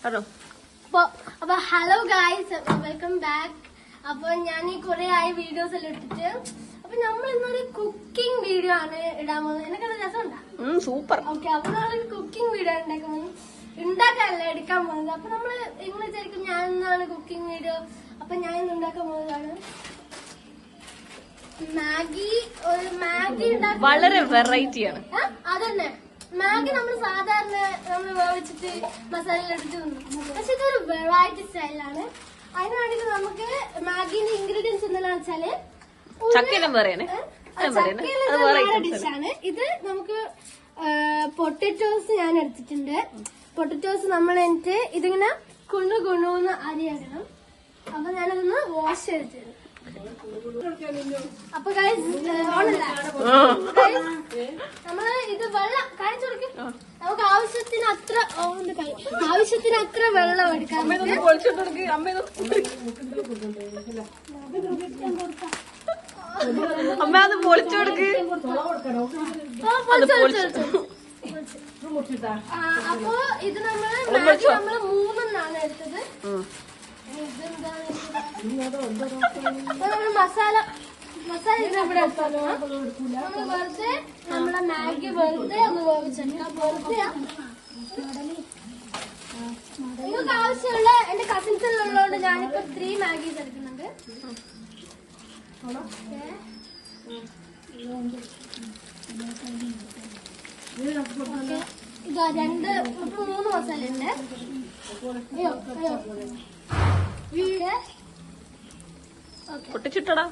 അപ്പൊ hello guys, welcome back. അപ്പൊ ഞാൻ ഈ കുറെ ആയി വീഡിയോസ് എല്ലാം ഇട്ടിട്ട്, അപ്പൊ നമ്മൾ ഇന്നൊരു കുക്കിംഗ് വീഡിയോ ആണ് ഇടാൻ പോകുന്നത്. എനിക്കത് രസമുണ്ടാ? സൂപ്പർ. ഓക്കെ, അപ്പൊ നമ്മളൊരു കുക്കിംഗ് വീഡിയോ ഉണ്ടാക്കാനല്ല എടുക്കാൻ പോകുന്നത്. അപ്പൊ നമ്മള് ഇങ്ങനെ വിചാരിക്കും ഞാൻ എന്നാണ് കുക്കിംഗ് വീഡിയോ. അപ്പൊ ഞാൻ ഇന്ന് ഉണ്ടാക്കാൻ പോകുന്നതാണ് മാഗി. ഒരു മാഗി ഉണ്ടാക്കാൻ വളരെ വെറൈറ്റിയാണ്. അതന്നെ, മാഗി നമ്മൾ സാധാരണ നമ്മൾ വേവിച്ചിട്ട് മസാല എടുത്ത് തിന്നും. പക്ഷെ ഇതൊരു വെറൈറ്റി സ്റ്റൈലാണ്. അതിനാണെങ്കിൽ നമുക്ക് മാഗിന്റെ ഇൻഗ്രീഡിയൻസ് എന്തെല്ലാം വെച്ചാല് ഡിഷാണ് ഇത്. നമുക്ക് പൊട്ടറ്റോസ് ഞാൻ എടുത്തിട്ടുണ്ട്. പൊട്ടറ്റോസ് നമ്മൾ എന്നിട്ട് ഇതിങ്ങനെ കുണുകുണൂന്ന് അരിയണം. അപ്പൊ ഞാനതൊന്ന് വാഷ് ചെയ്തിട്ടുണ്ട്. അപ്പൊ നമ്മള് ഇത് വെള്ളം കാണിച്ചു കൊടുക്കും. നമുക്ക് ആവശ്യത്തിന് അത്ര വെള്ളം എടുക്കാം. അമ്മ അത് പൊളിച്ചു കൊടുക്ക്. അപ്പൊ ഇത് നമ്മള് മൂന്നെണ്ണാണ് എടുത്തത്. മസാല ഇവിടെ എടുത്താലോ? നമ്മള് വെറുതെ നമ്മളെ മാഗി വെറുതെ ഒന്ന് വേവിച്ചെടുക്കാം. വെറുതെ നിങ്ങൾക്ക് ആവശ്യമുള്ള എന്റെ കസിൻസ് ഉള്ളതുകൊണ്ട് ഞാനിപ്പോ 3 മാഗീസ് എടുക്കുന്നുണ്ട്. ഇതാ 3 മസാല ഉണ്ട്. പൊട്ടിച്ചിട്ടടാ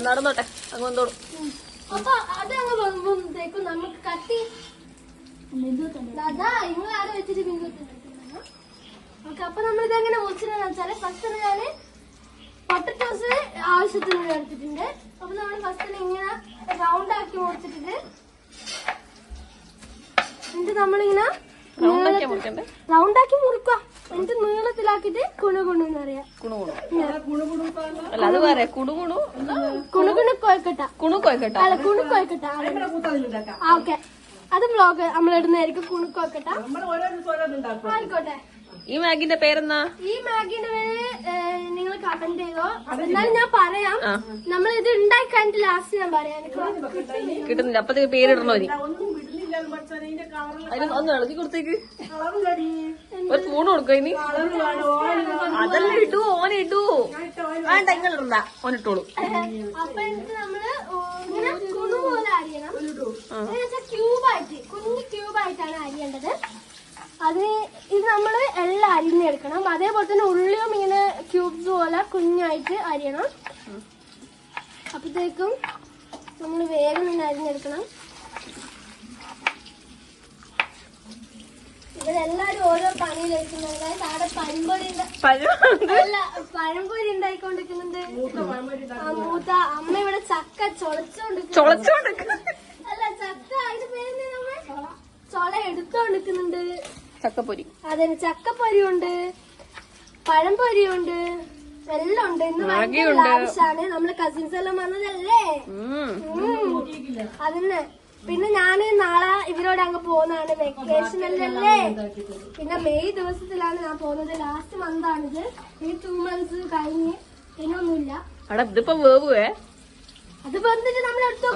നടന്നോട്ടെ അങ്ങോട്ടോടും. അപ്പൊ അതങ്ങ് പോകുമ്പോഴത്തേക്കും നമുക്ക് കട്ടി അതാ നിങ്ങൾ ആരെ വെച്ചിട്ട് ബിന്ദുണ്ടാക്കുന്നത്. ഓക്കെ, അപ്പൊ നമ്മൾ ഇതെങ്ങനെ മുറിച്ചിട്ടെന്ന് വെച്ചാല് ഫസ്റ്റ് ഞാന് പൊട്ടറ്റോസ് ആവശ്യത്തിന് എടുത്തിട്ടുണ്ട്. അപ്പൊ നമ്മൾ ഫസ്റ്റ് ഇങ്ങനെ റൗണ്ട് ആക്കി മുറിച്ചിട്ടുണ്ട്. എന്നിട്ട് നമ്മളിങ്ങനെ റൗണ്ട് ആക്കി മുറിക്കുക. എന്നിട്ട് നീളത്തിലാക്കിട്ട് കുണുകുണെന്ന് അറിയാം. കുണുകൊയക്കട്ട അല്ല കുണുകൊയക്കട്ട. ഓക്കെ, അത് വ്ലോഗ് നമ്മൾ ഇടുന്നതായിരിക്കും. കുണുകൊയക്കട്ട ആയിക്കോട്ടെ. ഈ മാഗിന്റെ പേരെന്നാ? ഈ മാഗിന്റെ പേര് നിങ്ങൾ കമന്റ് ചെയ്തോ. എന്നാലും ഞാൻ പറയാം. നമ്മൾ ഇത് ഉണ്ടാക്കി കഴിഞ്ഞിട്ട് ലാസ്റ്റ് ഞാൻ പറയാം. കിട്ടുന്നില്ല, അപ്പത്തേക്ക് പേരിടണോ? അതിന് ഒന്ന് ഇളക്കി കൊടുത്തേക്ക്. ഒരു സ്പൂൺ കൊടുക്കോ ഇനി? അതെല്ലാം ഇടൂ, ഓനിടൂ. വേണ്ട, നിങ്ങൾ ഇടണ്ട, ഓനിട്ടോളൂ. അപ്പൊ എന്നിട്ട് നമ്മള് ഇങ്ങനെ കുണു പോലെ അരിയണം. ക്യൂബായിട്ട്, കുഞ്ഞു ക്യൂബായിട്ടാണ് അരിയേണ്ടത്. അത് ഇത് നമ്മള് എല്ലാം അരിഞ്ഞെടുക്കണം. അതേപോലെ തന്നെ ഉള്ളിയും ഇങ്ങനെ ക്യൂബ്സ് പോലെ കുഞ്ഞായിട്ട് അരിയണം. അപ്പത്തേക്കും നമ്മൾ വേഗം തന്നെ അരിഞ്ഞെടുക്കണം. ഇവരെല്ലാരും ഓരോ പണിയിലെടുക്കുന്നുണ്ട്. അവിടെ പഴംപൊരി ഉണ്ടായിക്കൊണ്ടിരിക്കുന്നുണ്ട്. മൂത്ത അമ്മ ഇവിടെ ചക്ക ചൊളച്ചോണ്ടിരിക്കുന്നുണ്ട്. അല്ല, ചക്ക അതിന്റെ പേര് ചൊള എടുത്തോണ്ടിരിക്കുന്നുണ്ട്. ചക്കപ്പൊരി. അതെ, ചക്കപ്പൊരി ഉണ്ട്, പഴംപൊരി ഉണ്ട്, എല്ലാം ഉണ്ട്. ഇന്ന് ആവശ്യമാണ്. നമ്മളെ കസിൻസ് എല്ലാം വന്നതല്ലേ. അതന്നെ. പിന്നെ ഞാന് നാളെ ഇവരോട് അങ്ങ് പോകുന്നതാണ്. വെക്കേഷനല്ലേ. പിന്നെ മെയ് ദിവസത്തിലാണ് ഞാൻ പോകുന്നത്. ലാസ്റ്റ് മന്താണിത്. ഈ 2 months കഴിഞ്ഞ് ഇനൊന്നുമില്ല. ഇതിപ്പോ വേവുവേ. അത് വന്നിട്ട് നമ്മൾ എടുത്തോ.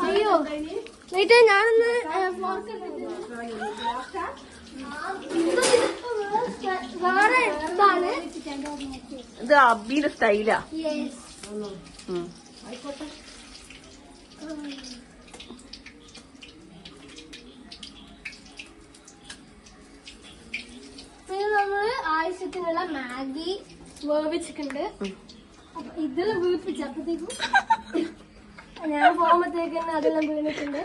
അയ്യോ വീട്ടിൽ ഞാനൊന്ന് വേറെ ഇതാണ്. ഇത് അബിയുടെ സ്റ്റൈലാ. പിന്നെ നമ്മള് ആവശ്യത്തിനുള്ള മാഗി വേവിച്ചിട്ടുണ്ട്. അപ്പൊ ഇതെല്ലാം വീർപ്പിച്ചപ്പോഴത്തേക്കും ഞാൻ പോകുമ്പോഴത്തേക്ക് തന്നെ അതെല്ലാം വീണിട്ടുണ്ട്.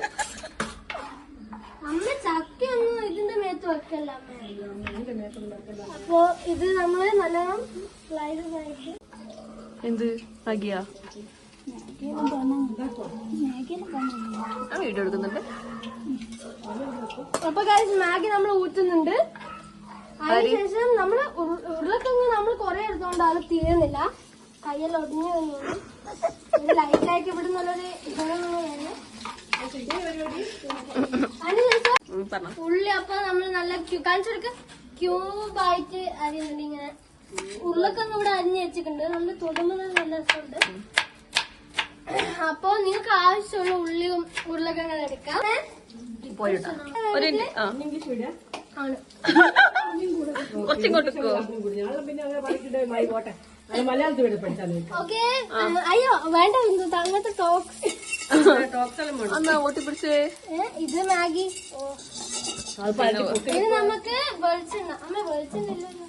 അമ്മ ചക്കയൊന്നും ഇതിന്റെ മേത്ത് വെക്കല്ല അമ്മ. അപ്പൊ ഇത് നമ്മള് നല്ലോണം സ്ലൈഡായിട്ട് എന്ത് മാഗിയാ വീഡിയോ എടുക്കുന്നുണ്ട്. അപ്പൊ മാഗി നമ്മൾ ഊറ്റുന്നുണ്ട്. അതിനുശേഷം നമ്മള് ഉരുളക്കിഴങ്ങ് നമ്മൾ കുറെ എടുത്തോണ്ട് അത് തീരുന്നില്ല. കയ്യെല്ലാം ഒടിഞ്ഞു തന്നെയാണ്. ലൈറ്റായിട്ട് ഇവിടെ നല്ലൊരു ഗുണമുള്ള ഉള്ളി അപ്പൊ നമ്മൾ നല്ല കാണിച്ചെടുക്ക ക്യൂബായിട്ട് അരിയുന്നുണ്ട്. ഇങ്ങനെ ഉരുളക്കൊന്നും ഇവിടെ അരിഞ്ഞ് വെച്ചിട്ടുണ്ട്. നമ്മൾ തൊടുമ്പോൾ നല്ല രസമുണ്ട്. അപ്പൊ നിങ്ങൾക്ക് ആവശ്യമുള്ള ഉള്ളിയും ഉരുളക്കിഴങ്ങ് എടുക്കാം. ഓക്കെ. അയ്യോ വേണ്ട, അങ്ങനത്തെ ടോക്സ് ഇത് മാഗി. ഇത് നമുക്ക് വെളിച്ചെണ്ണ. അമ്മ വെളിച്ചെണ്ണ ഇല്ലല്ലോ.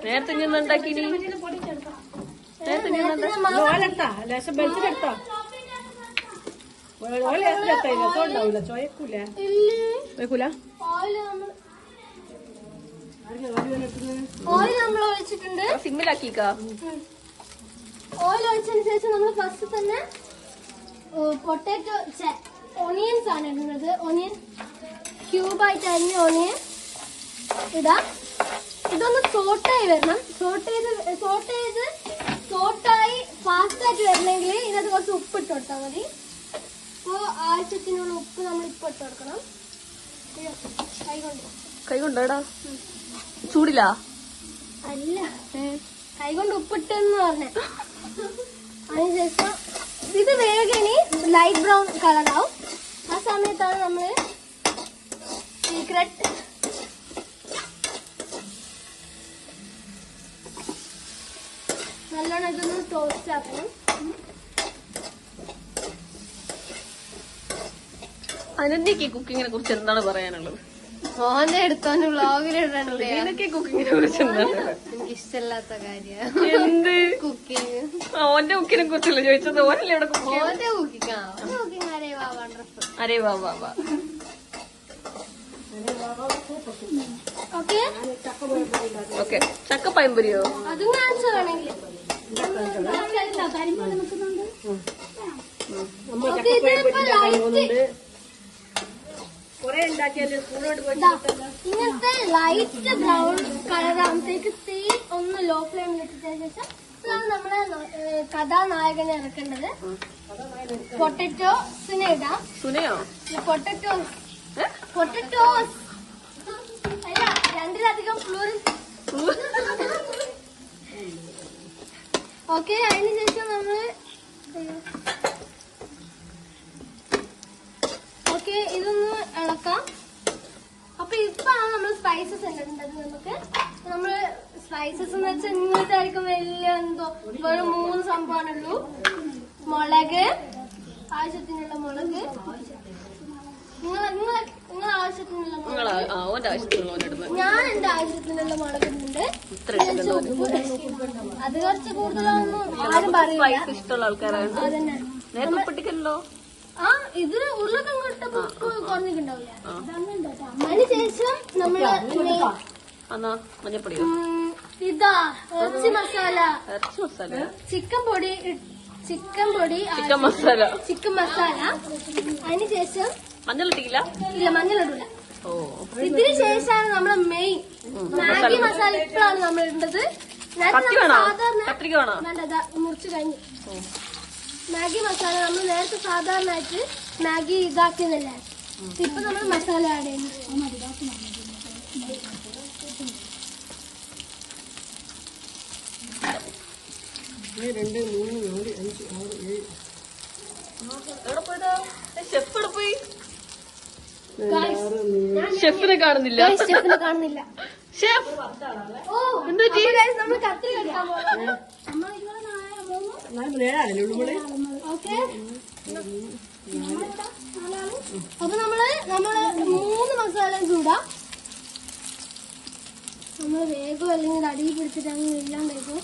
നേരത്തെ ഞാൻ ഉണ്ടാക്കി ഓയിൽ നമ്മൾ ഒഴിച്ചിട്ടുണ്ട്. സിമ്മിലാക്കിക്കാ. ഓയിൽ ഒഴിച്ചതിന് ശേഷം നമ്മൾ ഫസ്റ്റ് തന്നെ പൊട്ടാറ്റോ ഓണിയൻസ് ആണ് ഇടുന്നത്. ഓണിയൻ ക്യൂബായിട്ട് അരിഞ്ഞ ഓണിയൻ ഇടാം. ഇതൊന്ന് സോട്ടായി വരണം. സോട്ടായി ഫാസ്റ്റായിട്ട് വരണമെങ്കിൽ ഇതിനകത്ത് കുറച്ച് ഉപ്പ് ഇട്ട് കൊടുത്താൽ മതി. അപ്പോ ആവശ്യത്തിനുള്ള ഉപ്പ് നമ്മൾ ഇപ്പൊ ഇട്ട് കൊടുക്കണം. കൈകൊണ്ടാടാ ചൂടില്ല. അല്ല, കൈകൊണ്ട് ഉപ്പിട്ടെന്ന് പറഞ്ഞ. അതിനുശേഷം ഇത് വേഗനി ലൈറ്റ് ബ്രൗൺ കളറാവും. ആ സമയത്താണ് നമ്മള് സീക്രട്ട് നല്ലോണം ഇതൊന്ന് ടോസ്റ്റ് ആക്കണം. അനന്യക്ക് കുക്കിങ്ങിനെ കുറിച്ച് എന്താണ് പറയാനുള്ളത്? ഓന്റെ എടുത്തോണ്ട് വ്ളോഗിലിടാനുള്ള കുക്കിങ്ങിനെ കുറിച്ച് എന്താണ്? എനിക്ക് ഇഷ്ടമില്ലാത്ത കാര്യം എന്ത് കുക്കിങ്. ഓന്റെ കുക്കിനെ കുറിച്ചല്ല ചോദിച്ചത്. ഓനല്ലേ ഇവിടെ ഓന്റെ കുക്കിങ് അരേ വാ വാ വാ. Okay okay. ചക്ക പയമ്പൊരിയോ? അതും കാണിച്ചു വേണമെങ്കിൽ. ഇങ്ങനത്തെ ലൈറ്റ് ബ്രൗൺ കളറാകുമ്പോഴത്തേക്ക് തീ ഒന്ന് ലോ ഫ്ലെയിമിൽ ഇട്ടതിന് ശേഷം ഇതാണ് നമ്മളെ കഥാനായകനെ ഇറക്കേണ്ടത്. പൊട്ടറ്റോസിനെ ഇടാം. സുനയോ? പൊട്ടറ്റോസ് അല്ല, രണ്ടിലധികം ഫ്ലൂറിൻ. ഓക്കെ. അതിനുശേഷം നമ്മള് ഓക്കെ ഇതൊന്ന് ഇളക്കാം. അപ്പൊ ഇപ്പാണ് നമ്മൾ സ്പൈസസ് ഇടേണ്ടത്. നമ്മള് സ്പൈസസ് എന്ന് വെച്ചാൽ നിങ്ങൾക്കായിരിക്കും വലിയ എന്തോ വെറും 3 സംഭവമാണുള്ളൂ. മുളക്, ആവശ്യത്തിനുള്ള മുളക്, നിങ്ങൾ ആവശ്യത്തിനുള്ള മുളക്, ഞാൻ എന്റെ ആവശ്യത്തിനുള്ള മുളക് ഇടുന്നുണ്ട്. അത് കുറച്ച് കൂടുതലൊന്നും ആരും പറയില്ല. ഇഷ്ടമുള്ള ആൾക്കാരാണ്. അതന്നെ. ആ ഇത് ഉരുളക്കിഴങ്ങ് ഇട്ടപ്പോ കുറഞ്ഞിട്ടുണ്ടാവില്ല. അതിനുശേഷം നമ്മള് മഞ്ഞപ്പൊടിയോ? ഇതാ ഇറച്ചി മസാല, ചിക്കൻ മസാല. അതിനുശേഷം മഞ്ഞളിട്ടില്ല. ഇല്ല, മഞ്ഞളിടില്ല. ഇതിന് ശേഷമാണ് നമ്മളെ മെയിൻ മാഗി മസാല. ഇപ്പോഴാണ് നമ്മൾ ഇടേണ്ടത്. വേണ്ട, മുറിച്ച് കഴിഞ്ഞു. മാഗി മസാല നമ്മൾ നേരത്തെ സാധാരണയായിട്ട് മാഗി ഇതാക്കുന്നില്ല. ഇപ്പൊ നമ്മൾ മസാല ആഡ് ചെയ്യുന്നു. ഷെഫിനെ കാണുന്നില്ല. ഷെഫ് നമ്മൾ കത്തിരി കഴിക്കാൻ പോകുന്നത്. അപ്പൊ നമ്മള് 3 മസാല ചൂടാം. നമ്മള് വേഗം അല്ലെങ്കിൽ അടിയിൽ പിടിച്ചിട്ട് അങ്ങനെ ഇല്ലാണ്ടായിരിക്കും.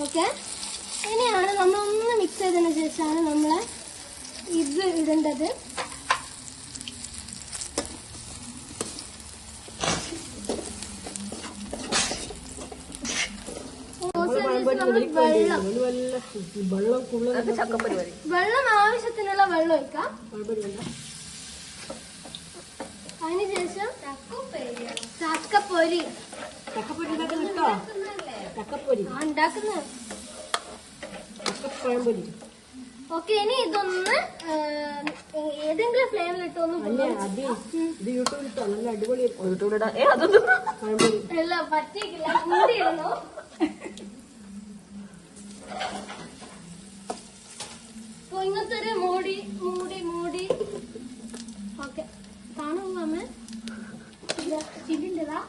ഓക്കെ. ഇനിയാണ് നമ്മളൊന്ന് മിക്സ് ചെയ്തതിന് ശേഷമാണ് നമ്മള് ഇത് ഇടേണ്ടത്. വെള്ളം ആവശ്യത്തിനുള്ള വെള്ളം ഒഴിക്കാം. അതിനുശേഷം ചക്കപ്പൊരി ചക്കപ്പൊരി ഉണ്ടാക്കുന്ന കേട്ടോ. ചക്കപ്പൊരി ഉണ്ടാക്കുന്നത്. ചക്കപ്പഴംപൊരി. ഓക്കെ, ഇനി ഇതൊന്ന് ഏതെങ്കിലും ഫ്ലേവർ ഇട്ടൊന്ന് ഇത് യൂട്യൂബിലിട്ടോ. നല്ല അടിപൊളി യൂട്യൂബിലിടാ. അതൊന്നും പഴംപൊരി അല്ല, പറ്റിയില്ല. കൂടിയാണോ? അപ്പൊ ഇങ്ങനത്തെ ഒരു മൂടി മൂടി മൂടി. ഓക്കെ, കാണുമോ അമ്മ? ഇതിൻ്റെതാ.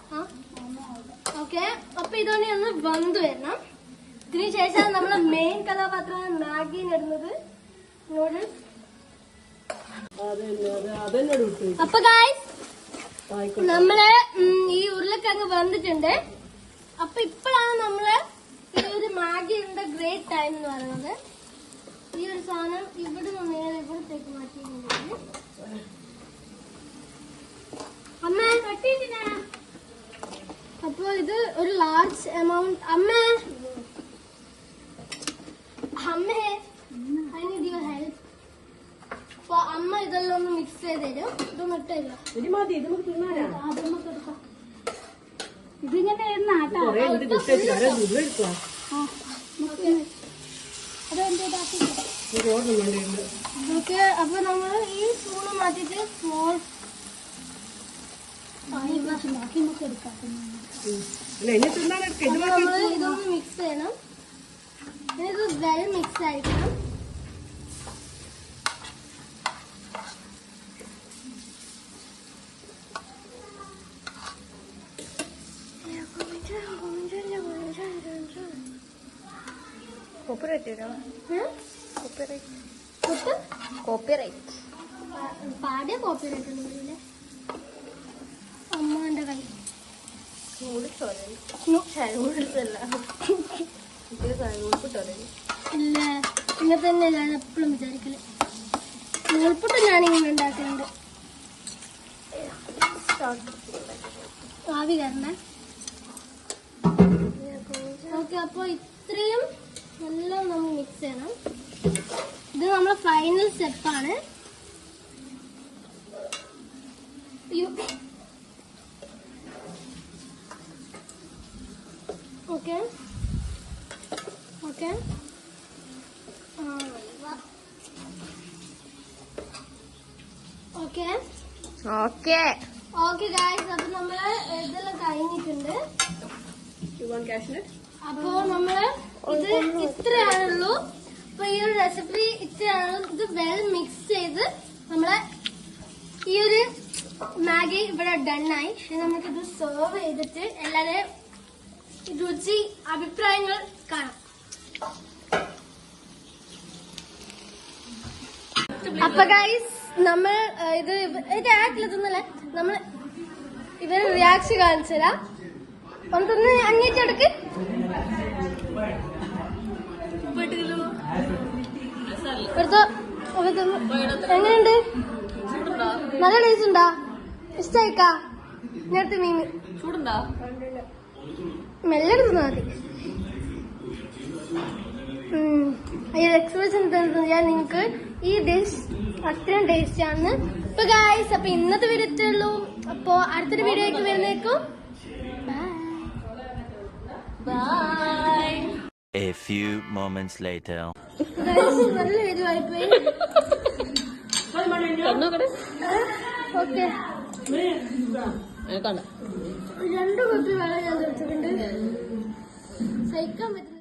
ഓക്കെ, അപ്പൊ ഇതോടെ ഒന്ന് വന്നു വരണം. ഇതിന് ശേഷം നമ്മളെ മെയിൻ കഥാപാത്രമാണ് മാഗിന്നിടുന്നത്, നൂഡിൽസ്. അപ്പൊ ഗായ്സ്, നമ്മള് ഈ ഉരുളക്കിഴങ്ങ് വന്നിട്ടുണ്ട്. അപ്പൊ ഇപ്പോഴാണ് നമ്മള് ഈ ഒരു മാഗിയുടെ ഗ്രേറ്റ് ടൈം എന്ന് പറയുന്നത്. ഈ ഒരു സാധനം ഇവിടെ നിന്ന് നേരെ ഇവിടത്തേക്ക് മാറ്റിയിട്ടുണ്ടെങ്കിൽ അമ്മ കട്ടിയിട്ടില്ല. അപ്പൊ ഇത് ഒരു ലാർജ് എമൗണ്ട്. അമ്മേ ഐ നീഡ് യുവർ ഹെൽപ്പ്. അപ്പൊ അമ്മ ഇതെല്ലാം ഒന്ന് മിക്സ് ചെയ്ത് തരും. ഇതൊന്നും ഇട്ടില്ല. ഇതിങ്ങനെ ഓക്കെ, അപ്പൊ നമ്മള് ഈ സ്പൂണ് മാറ്റിട്ട് സ്മോൾ ഇതൊന്ന് മിക്സ് ചെയ്യണം. ഇത് വെൽ മിക്സ് ആയിരിക്കണം. പാടിയ കോപ്പിറൈറ്റ് ഒന്നുമില്ലേ അമ്മന്റെ കൈ? ഇല്ല, ഇങ്ങനെ തന്നെ ഞാൻ എപ്പോഴും വിചാരിക്കല്. നൂൽപുട്ട് ഞാനിങ്ങനെ ഉണ്ടാക്കുന്നുണ്ട്. ആവി കയറണേ. ഓക്കെ, അപ്പൊ ഇത്രയും എല്ലാം നമ്മൾ മിക്സ് ചെയ്യണം. ഇത് നമ്മളെ ഫൈനൽ സ്റ്റെപ്പാണ്. Okay okay okay okay okay guys, അപ്പൊ നമ്മള് ഇതെല്ലാം കഴിഞ്ഞിട്ടുണ്ട്. അപ്പൊ നമ്മള് ഇത് ഇത്രയാണുള്ളൂ. അപ്പൊ ഈ ഒരു റെസിപ്പി ഇത്രയാണുള്ളൂ. ഇത് വെൽ മിക്സ് ചെയ്ത് നമ്മളെ ഈ ഒരു മാഗി ഇവിടെ ഡണ്ണായി. നമുക്കിത് സെർവ് ചെയ്തിട്ട് എല്ലാവരെയും രുചി അഭിപ്രായങ്ങൾ കാണാം. അപ്പൊ ഗൈസ്, നമ്മൾ ഇത് ആക്കിലെത്തുന്നല്ലേ, നമ്മൾ ഇവര് റിയാക്ഷൻ കാണിച്ചതാ. ഒന്നൊന്ന് അങ്ങേറ്റെടുക്ക്. എങ്ങനെയുണ്ട്? നല്ല ടേസ്റ്റ് ഉണ്ടാ? ഇഷ്ടായിക്കാ? നേരത്തെ മീൻ ചൂടുണ്ടോ? മെല്ലെ എടുത്താൽ മതി. ഈ എക്സ്പ്രഷൻ ഞാൻ നിങ്ങൾക്ക് ഈ ഡിഷ് അത്രയും ടേസ്റ്റ് ആണ്. ഇപ്പൊ ഗായ്സ്, അപ്പൊ ഇന്നത്തെ വീഡിയോ ഇത്രേ ഉള്ളൂ. അപ്പൊ അടുത്തൊരു വീഡിയോയ്ക്ക് വരുന്നേക്കും by. A few moments later. നല്ല എരിവായിപ്പോയി. ഓക്കെ, 2 കുപ്പി വെള്ളം ഞാൻ കുടിച്ചിട്ടുണ്ട്. സഹിക്കാൻ പറ്റില്ല.